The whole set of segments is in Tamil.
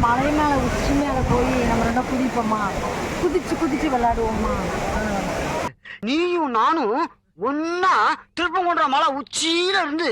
மலை மேலே உச்சி மேலே போய் நம்ம ரெண்டும் குதிப்போம்மா, குதிச்சு குதிச்சு விளையாடுவோம்மா. நீயும் நானும் ஒன்னா திருப்பங்குன்ற மலை உச்சியில இருந்து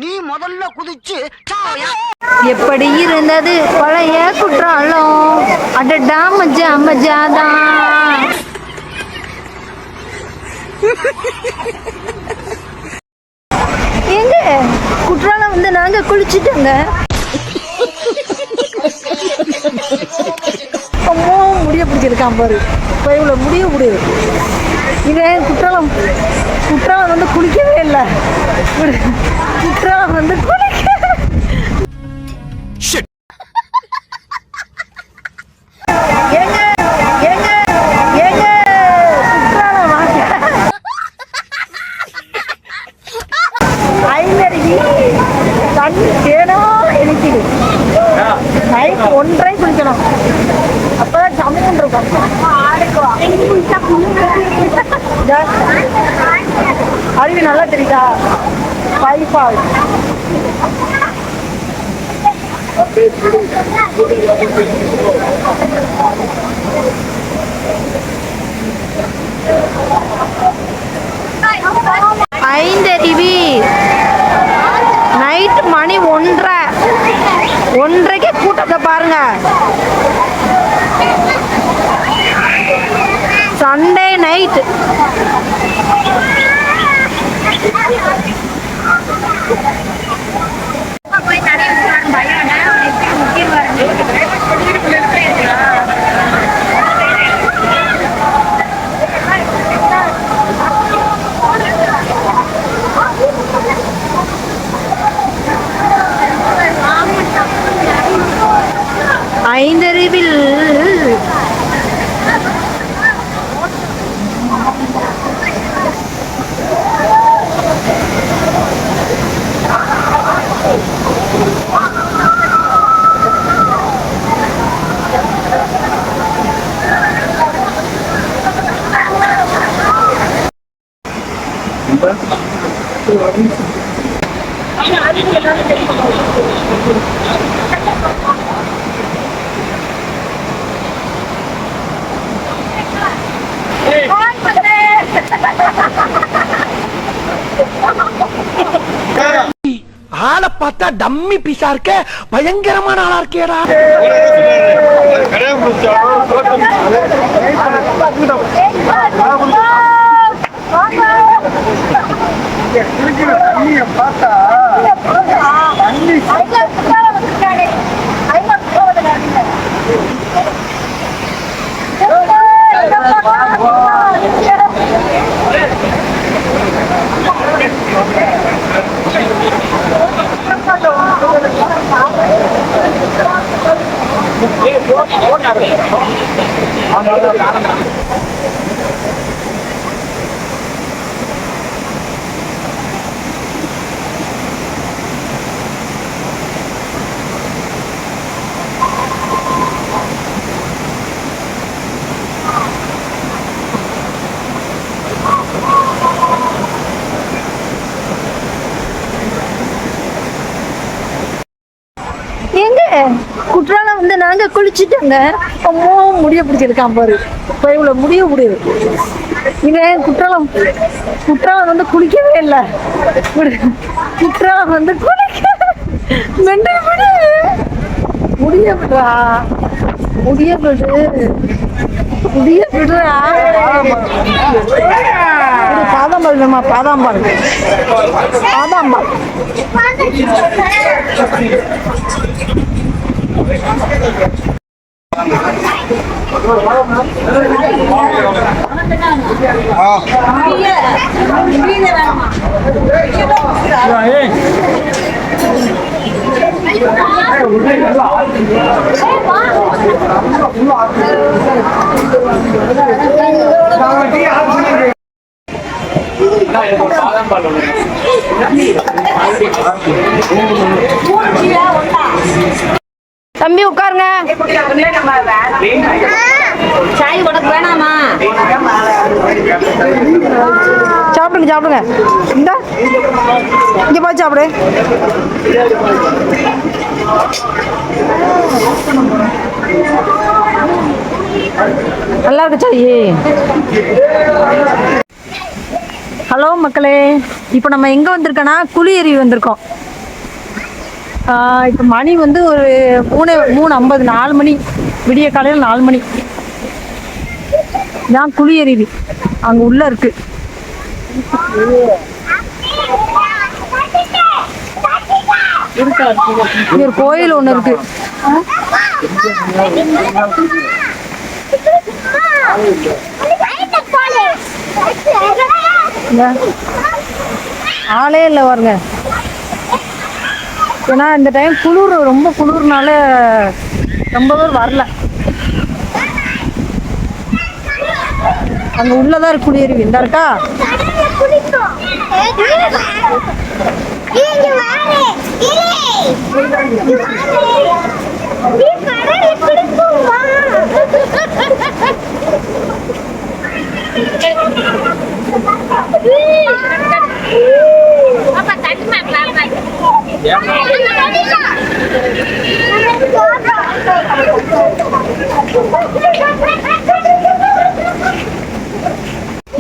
நீ முதல்ல குதிச்சு எப்படி இருந்தது பழைய குற்றாலம், அடடா மஜா மஜாதான். எங்க குற்றாலம் வந்து நாங்க குளிச்சுட்டோங்க. அம்மா முடிய பிடிச்சிருக்கான் பாரு, இப்போ இவ்வளோ முடிய முடியுது. இவன் குற்றாலம் வந்து குளிக்கவே இல்லை. குற்றாலம் வந்து குளிக்க தண்ணி தேனா இனிக்குது. நைட் 1:30 குளிக்கணும், அப்பதான் சமையல் இருக்கும். அருவி நல்லா தெரியுதா? பைபால் ஐந்தருவி. நைட் மணி 1:30 கூட்டத்தை பாருங்க. Sunday night. ஐந்தருவில் ஆளை பார்த்தா டம்மி பீஸா இருக்க, பயங்கரமான ஆளா இருக்கேடா. குற்றாலம் வந்து நாங்க குளிச்சுட்டோங்க. அம்மா முடிய பிடிச்சிருக்கான் பாரு, இப்போ இவ்வளோ முடிய முடியுது. இவன் குற்றாலம் வந்து குளிக்கவே இல்லை. குற்றாலம் வந்து குளிக்க முடிய விடுறா, முடிய விடுறா. பாதாம்பால் வேணுமா? பாதாம்பால். தம்பி உட்காருங்க. சாய் உனக்கு வேணாமா? சாப்பிடுங்க. இந்த இங்க போய் சாப்பிடு. நல்லா இருக்கு சாயி. ஹலோ மக்களே, இப்போ நம்ம எங்கே வந்திருக்கோன்னா குளியருவி வந்திருக்கோம். இப்போ மணி வந்து ஒரு 3:50, 4 மணி, விடிய காலையில் 4 மணி தான். குளியருவி அங்கே உள்ள இருக்கு. இங்க ஒரு கோயில் ஒன்று இருக்கு. ஆளே இல்லை பாருங்க. ஏன்னா இந்த டைம் குளிர், ரொம்ப குளிர்னால ரொம்ப பேர் வரல. அங்க உள்ளதான் இருக்கு குளியருவி. இந்த இருக்கா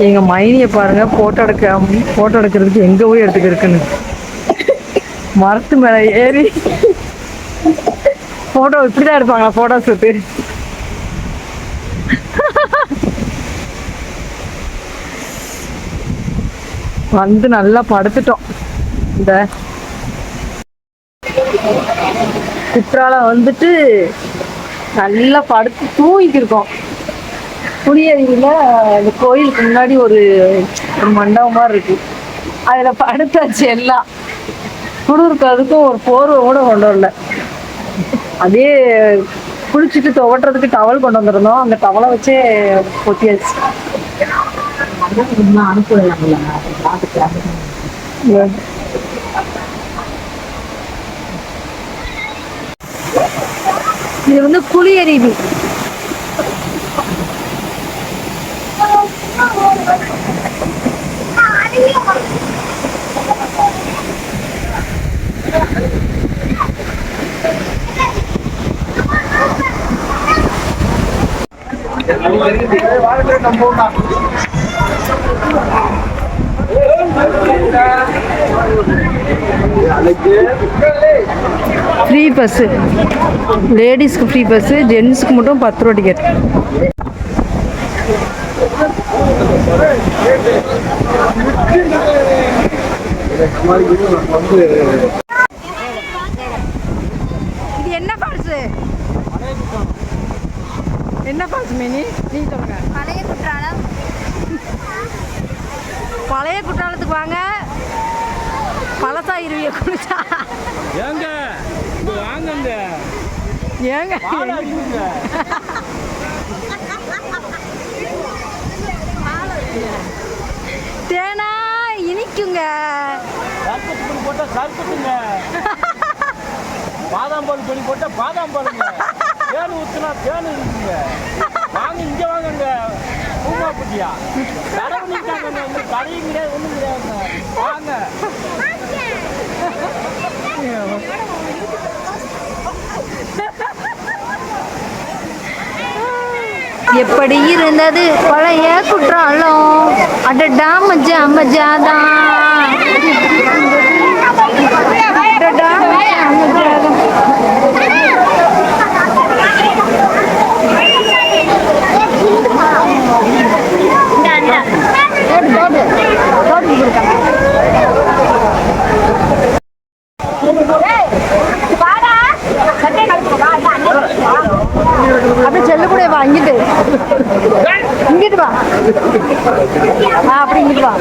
எங்க மைனியை பாருங்க, போட்டோ எடுக்கிறதுக்கு எங்க போய் எடுத்துக்க இருக்குன்னு மரத்து மேல ஏறி போட்டோ இப்படிதான் எடுப்பாங்களா போட்டோ ஷூட்டு. வந்து நல்லா படுத்துட்டோம். இந்த குற்றாலம் வந்துட்டு நல்லா படுத்து தூங்கிருக்கோம். புளியருவியில இந்த கோயிலுக்கு முன்னாடி ஒரு மண்டபம் மாதிரி இருக்கு. அதுல படுத்தாச்சு. எல்லாம் குளிருக்கு அதுக்கும் ஒரு போர்வை கூட கொண்டு வரல. அதே குளிச்சுட்டு துவட்டுறதுக்கு டவல் கொண்டு வந்துருந்தோம். அந்த டவலை வச்சே பொத்தியாச்சு. இது வந்து குளியருவி. ஃப்ரீ பஸ்ஸு, லேடிஸ்க்கு ஃப்ரீ பஸ்ஸு, ஜென்ஸுக்கு மட்டும் 10 ரூபா டிக்கெட். இது என்ன ஃபால்ஸு? என்ன ஃபால்ஸ் மேனி? நீ சொல்லுங்க. பழைய குற்றாலம். பழைய குற்றாலத்துக்கு வாங்க. பழசாயிருவிய குளிச்சா ஏங்க வாங்க. ஏங்க தேனா இனிக்குங்க. சர்க்கத்து போட்டா சர்க்கத்துங்க, பாதாம் பால் பொடி போட்டா பாதாம் பாலுங்க, தேன் ஊத்துனா தேன் இருக்குங்க. வாங்க இங்க வாங்க. பூமா குட்டியா கடை பண்ணிட்டாங்க. இந்த கடையும் கிடையாது, ஒண்ணும் கிடையாது. வாங்க. எப்படி இருந்தது பழைய குற்றாலம்? அடடா மஜா மஜாதான். அடடா மஜா மஜாதான். அப்படியே செல்லு கூட வா. இங்கிட்டு வா. அப்படி இங்கிட்டு வா.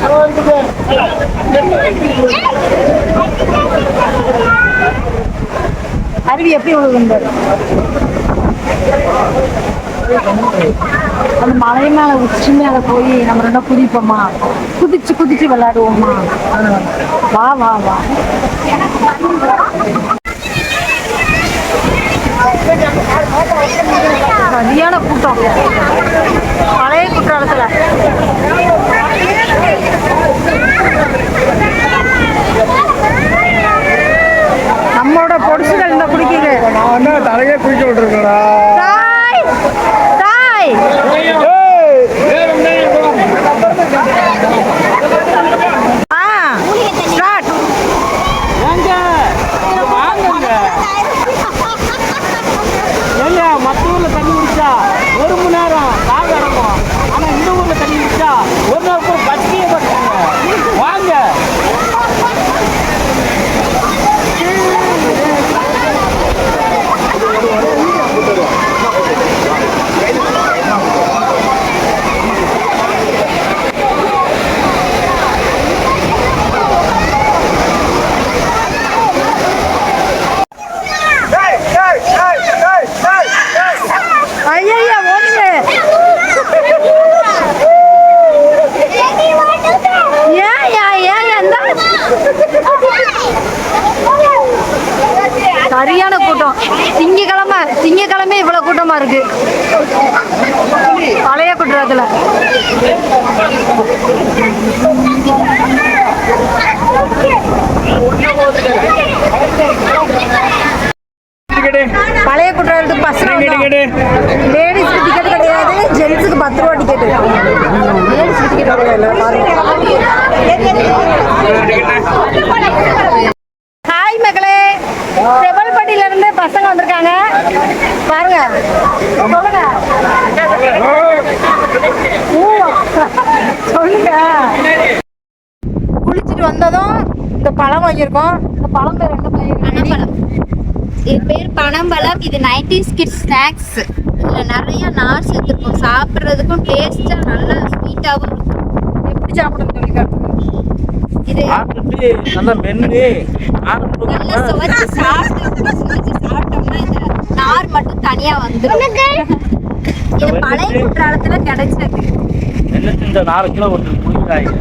அருவி எப்படி விழுகுங்க? அந்த மலை மேல உச்சி மேல போய் நம்ம ரெண்டா குதிப்போமா, குதிச்சு விளையாடுவோமா. வா வா வா. சரியான கூட்டம் பழைய குற்றாலத்துல. நம்மளோட பொடிசுகள் இந்த குடிக்குது. நான் தலையே குடிக்க விட்டுருக்கா. தாய் இவ்வளவு கூட்டமா இருக்கு பழைய குற்றாலத்துல. பழைய குற்றாலத்துக்கு பஸ் லேடிஸ்க்கு டிக்கெட் கிடையாது, ஜென்ஸுக்கு 10 ரூபா டிக்கெட். லேடிஸ்க்கு டிக்கெட் கிடையாது. ஹாய் மகளே, செவல்பட்டியில இருந்து பசங்க வந்திருக்காங்க பாருங்க. சொல்லுங்க சொல்லுங்க. குளிச்சுட்டு வந்ததும் இந்த பழம் வாங்கியிருக்கோம். இந்த பழம் பேர் என்ன பழம்? இது பேர் பனம்பழம். இது 90s கிட்ஸ் ஸ்நாக்ஸ். இதுல நிறைய நார் சேர்த்துருக்கும். சாப்பிட்றதுக்கும் டேஸ்டா நல்லா ஸ்வீட்டாகவும் இருக்கும். எப்படி சாப்பிடணும் சொல்லி காட்டுங்க. இது நல்லா மென்னு நல்லா சுவைச்சு சாப்பிட்டோம்னா இந்த நார் மட்டும் தனியா வந்துடும். இது பழைய குற்றாலத்துல கிடைச்சது. என்ன இந்த 4 கிலோ ஒரு குடிக்கிறாங்க.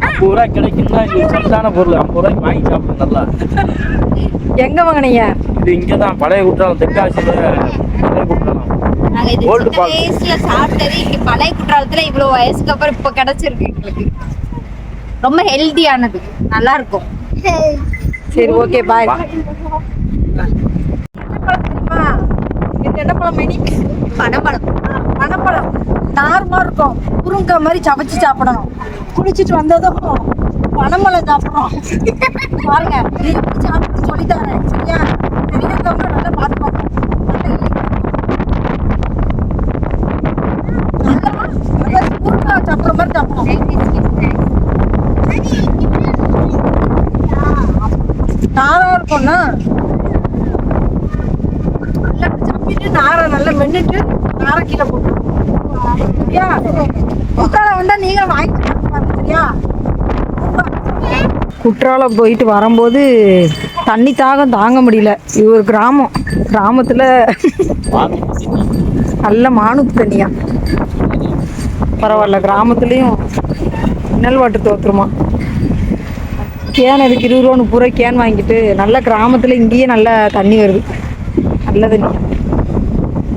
50 ரூபா கிடைக்குன்னா இது சத்தான பொருள். 50 ரூபாய்க்கு வாங்கி சாப்பிடும் நல்லா. எங்க வாங்கினீங்க? இது இங்கதான் பழைய குற்றாலம், தெற்காசியில பழைய குற்றாலம். நாங்க இது சின்ன வயசுல சாப்பிட்டது இங்க பழைய குற்றாலத்துல இவ்வளவு வயசுக்கு அப்புறம் இப்ப கிடைச்சிருக்கு எங்களுக்கு. ரொம்ப ஹெல்தியானது, நல்லா இருக்கும். சரி ஓகே பாய். என்ன பழம் மேனி? பனம்பழம். பனப்பழம் நார்மலா இருக்கும். குறுங்கா மாதிரி சமைச்சு சாப்பிடணும். குளிச்சுட்டு வந்ததும் பனம்பழம் சாப்பிடணும். பாருங்க இது எப்படி சாப்பிட்டு சொல்லித்தரேன் சரியா? தெரியாதவங்க நல்லா பார்த்துப்பாங்க. நல்லா குறுங்கா சாப்பிட்ற மாதிரி சாப்பிடணும். நாரா இருக்கும்னா நல்லா சப்பிட்டு நாரை நல்லா மென்னுட்டு நாரை கீழே போட்டு சரியா? குற்றாலம் வந்தா நீங்க வாங்கிட்டு வாங்க சரியா? குற்றாலம் போயிட்டு வரும்போது தண்ணி தாகம் தாங்க முடியல. இது ஒரு கிராமத்துல நல்ல மானுக்கு தண்ணியா. பரவாயில்ல, கிராமத்துலேயும் மினரல் வாட்டர் தோற்றுருமா. கேன் அதுக்கு 20 ரூபா 30 ரூபாய் கேன் வாங்கிட்டு நல்ல கிராமத்தில் இங்கேயே நல்லா தண்ணி வருது. நல்ல தண்ணி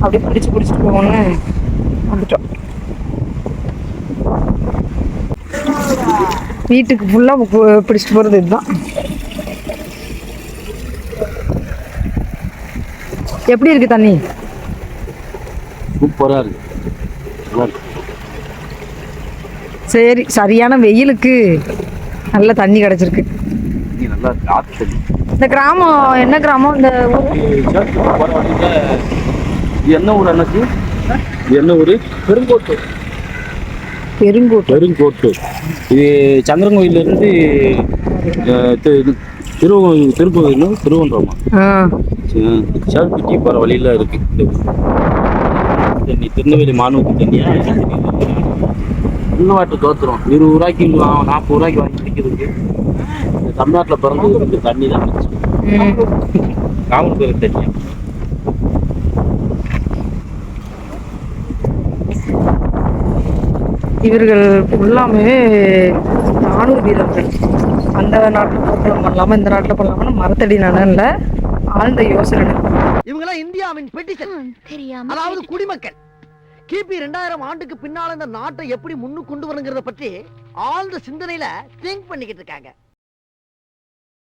அப்படியே பிடிச்சிட்டு போகணும்னு வந்துட்டோம். வீட்டுக்கு ஃபுல்லாக பிடிச்சிட்டு போகிறது இதுதான். எப்படி இருக்கு தண்ணி? சூப்பரா இருக்கு. சரி, சரியான வெயிலுக்கு நல்ல தண்ணி கிடைச்சிருக்கு. நல்லா காத்து தண்ணி. இந்த கிராமம் என்ன கிராமம்? இந்த என்ன ஊர் அண்ணாச்சி? என்ன ஊர்? பெருங்கோட்டூர். இது சந்திரங்கோயில இருந்து திருவன்றமா சேல்பட்டி போற வழியில இருக்கு. தண்ணி திருநெல்வேலி மாநூத்து தண்ணியா உள்நாட்டு தோத்துரும். 20 ரூபாய்க்கு 40 ரூபாய்க்கு வாங்கி குடிக்கிறதுக்கு. தமிழ்நாட்டில் பிறந்து இந்த தண்ணி தான் காமன் பேர் தண்ணியா. இவர்கள் எல்லாமே ராணுவ வீரர்கள். அந்த நாட்டில் போகலாம் பண்ணலாமா, இந்த நாட்டில் பண்ணலாமா மரத்தடி நடனில் ஆழ்ந்த யோசனை. இவங்கெல்லாம் இந்தியாவின் பெட்டிஷன், அதாவது குடிமக்கள். கிபி 2000 ஆண்டுக்கு பின்னால இந்த நாட்டை எப்படி முன்னுக்கு கொண்டு வரணுங்கிறத பற்றி ஆழ்ந்த சிந்தனையில திங்க் பண்ணிக்கிட்டு இருக்காங்க.